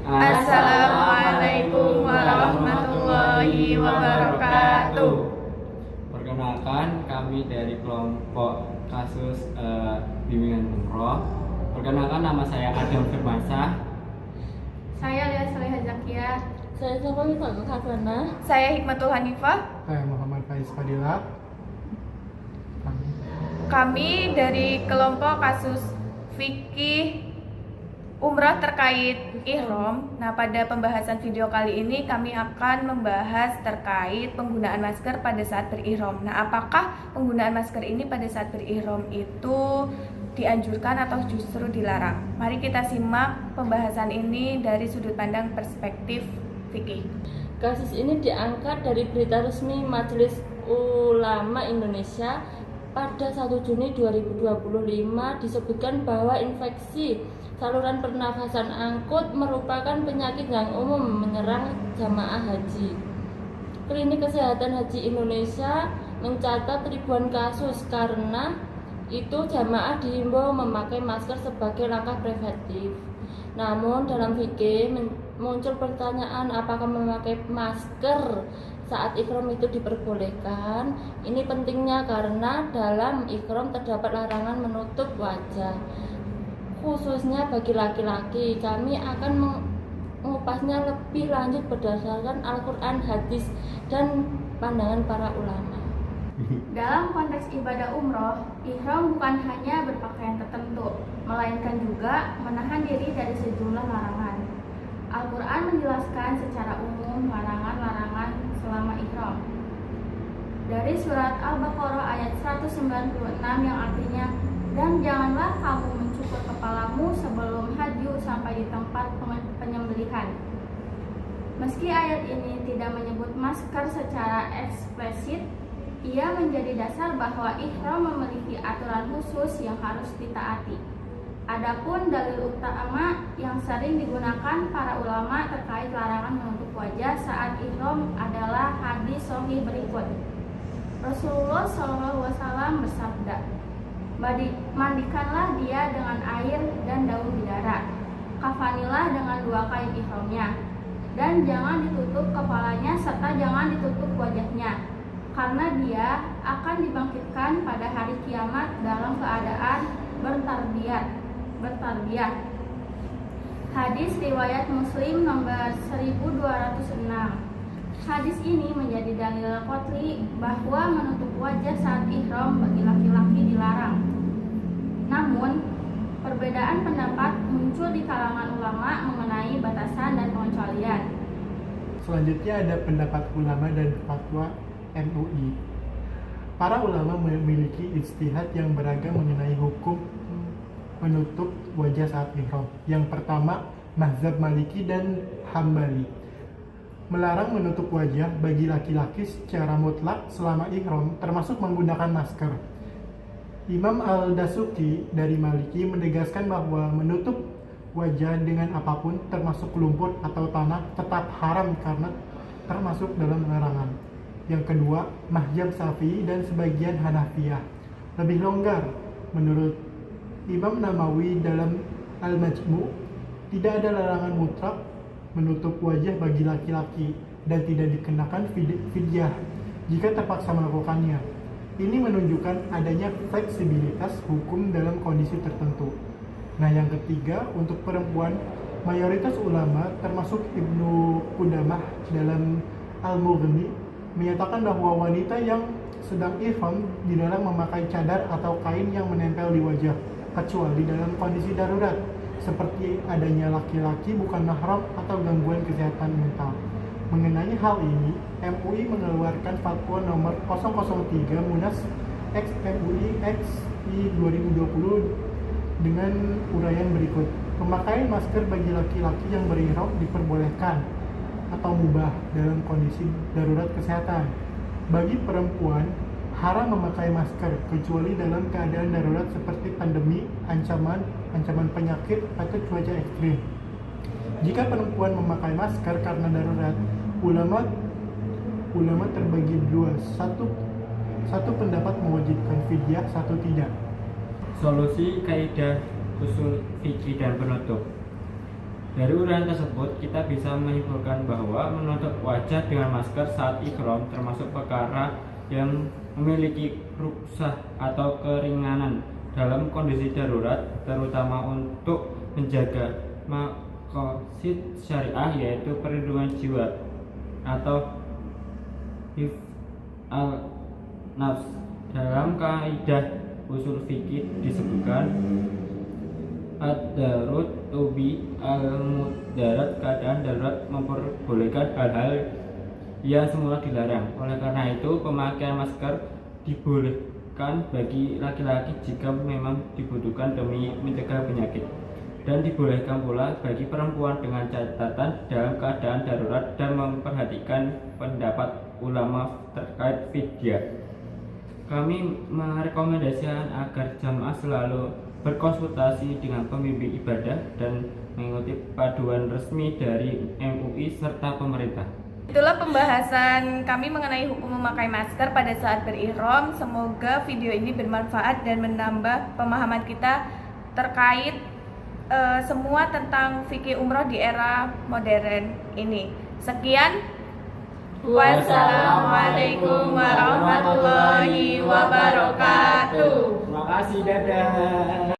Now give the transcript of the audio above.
Assalamualaikum warahmatullahi wabarakatuh. Perkenalkan, kami dari kelompok kasus bimbingan umroh. Perkenalkan, nama saya Adam Firmansyah. Saya Lia Salihah Zakiah. Saya Safa Miftahul Hasana. Saya Hikmatul Hanifah. Saya Muhammad Faiz Fadila. Kami dari kelompok kasus fikih umrah terkait ihram. Nah, pada pembahasan video kali ini kami akan membahas terkait penggunaan masker pada saat berihram. Nah, apakah penggunaan masker ini pada saat berihram itu dianjurkan atau justru dilarang? Mari kita simak pembahasan ini dari sudut pandang perspektif fikih. Kasus ini diangkat dari berita resmi Majelis Ulama Indonesia pada 1 Juni 2025. Disebutkan bahwa infeksi saluran pernafasan akut merupakan penyakit yang umum menyerang jamaah haji. Klinik Kesehatan Haji Indonesia mencatat ribuan kasus. Karena itu jamaah dihimbau memakai masker sebagai langkah preventif. Namun dalam fikih muncul pertanyaan, apakah memakai masker saat ihram itu diperbolehkan? Ini pentingnya karena dalam ihram terdapat larangan menutup wajah, khususnya bagi laki-laki. Kami akan mengupasnya lebih lanjut berdasarkan Al-Quran, hadis, dan pandangan para ulama. Dalam konteks ibadah umroh, ihram bukan hanya berpakaian tertentu, melainkan juga menahan diri dari sejumlah larangan. Al-Quran menjelaskan secara umum larangan-larangan selama ihram. Dari surat Al-Baqarah ayat 196 yang artinya, "Dan janganlah kamu mencukur kepalamu sebelum haji sampai di tempat penyembelihan." Meski ayat ini tidak menyebut masker secara eksplisit, ia menjadi dasar bahwa ihram memiliki aturan khusus yang harus ditaati. Adapun dalil utama yang sering digunakan para ulama terkait larangan menutup wajah saat ihram adalah hadis sahih berikut. Rasulullah SAW bersabda, "Mandikanlah dia dengan air dan daun bidara, kafanilah dengan 2 kain ihramnya, dan jangan ditutup kepalanya serta jangan ditutup wajahnya, karena dia akan dibangkitkan pada hari kiamat dalam keadaan bertarbiyah." Hadis riwayat Muslim nomor 1206. Hadis ini menjadi dalil qat'i bahwa menutup wajah saat ihram bagi laki-laki dilarang. Namun, perbedaan pendapat muncul di kalangan ulama mengenai batasan dan pengecualian. Selanjutnya ada pendapat ulama dan fatwa MUI. Para ulama memiliki ijtihad yang beragam mengenai hukum menutup wajah saat ihram. Yang pertama, mazhab Maliki dan Hambali melarang menutup wajah bagi laki-laki secara mutlak selama ihram, termasuk menggunakan masker. Imam Al-Dasuki dari Maliki menegaskan bahwa menutup wajah dengan apapun, termasuk lumpur atau tanah, tetap haram karena termasuk dalam larangan. Yang kedua, mazhab Syafi'i dan sebagian Hanafiyah lebih longgar. Menurut Imam Nawawi dalam Al-Majmu', tidak ada larangan mutlak menutup wajah bagi laki-laki dan tidak dikenakan fidyah jika terpaksa melakukannya. Ini menunjukkan adanya fleksibilitas hukum dalam kondisi tertentu. Nah, yang ketiga, untuk perempuan, mayoritas ulama termasuk Ibnu Qudamah dalam Al-Mughni menyatakan bahwa wanita yang sedang ihram dilarang memakai cadar atau kain yang menempel di wajah, kecuali dalam kondisi darurat seperti adanya laki-laki bukan mahram atau gangguan kesehatan mental. Mengenai hal ini, MUI mengeluarkan fatwa nomor 003 Munas X MUI XI 2020 dengan uraian berikut. Pemakaian masker bagi laki-laki yang berihram diperbolehkan atau mubah dalam kondisi darurat kesehatan. Bagi perempuan, haram memakai masker kecuali dalam keadaan darurat seperti pandemi, ancaman penyakit, atau cuaca ekstrim. Jika perempuan memakai masker karena darurat, ulama terbagi dua. Satu pendapat mewajibkan fidyah, satu tidak. Solusi kaidah usul fikih dan penutup. Dari uraian tersebut, kita bisa menyimpulkan bahwa menutup wajah dengan masker saat ihram termasuk perkara yang memiliki rukhsah atau keringanan dalam kondisi darurat, terutama untuk menjaga maqasid syariah yaitu perlindungan jiwa atau hifz al-nafs. Dalam kaidah usul fikih disebutkan ad-darut tubi al-mudarat, keadaan darurat memperbolehkan hal-hal yang semula dilarang. Oleh karena itu, pemakaian masker dibolehkan bagi laki-laki jika memang dibutuhkan demi mencegah penyakit, dan dibolehkan pula bagi perempuan dengan catatan dalam keadaan darurat dan memperhatikan pendapat ulama terkait fidyah. Kami merekomendasikan agar jamaah selalu berkonsultasi dengan pembimbing ibadah dan mengikuti panduan resmi dari MUI serta pemerintah. Itulah pembahasan kami mengenai hukum memakai masker pada saat berihram. Semoga video ini bermanfaat dan menambah pemahaman kita terkait semua tentang fikih umroh di era modern ini. Sekian. Wassalamualaikum warahmatullahi wabarakatuh. Terima kasih, dadah.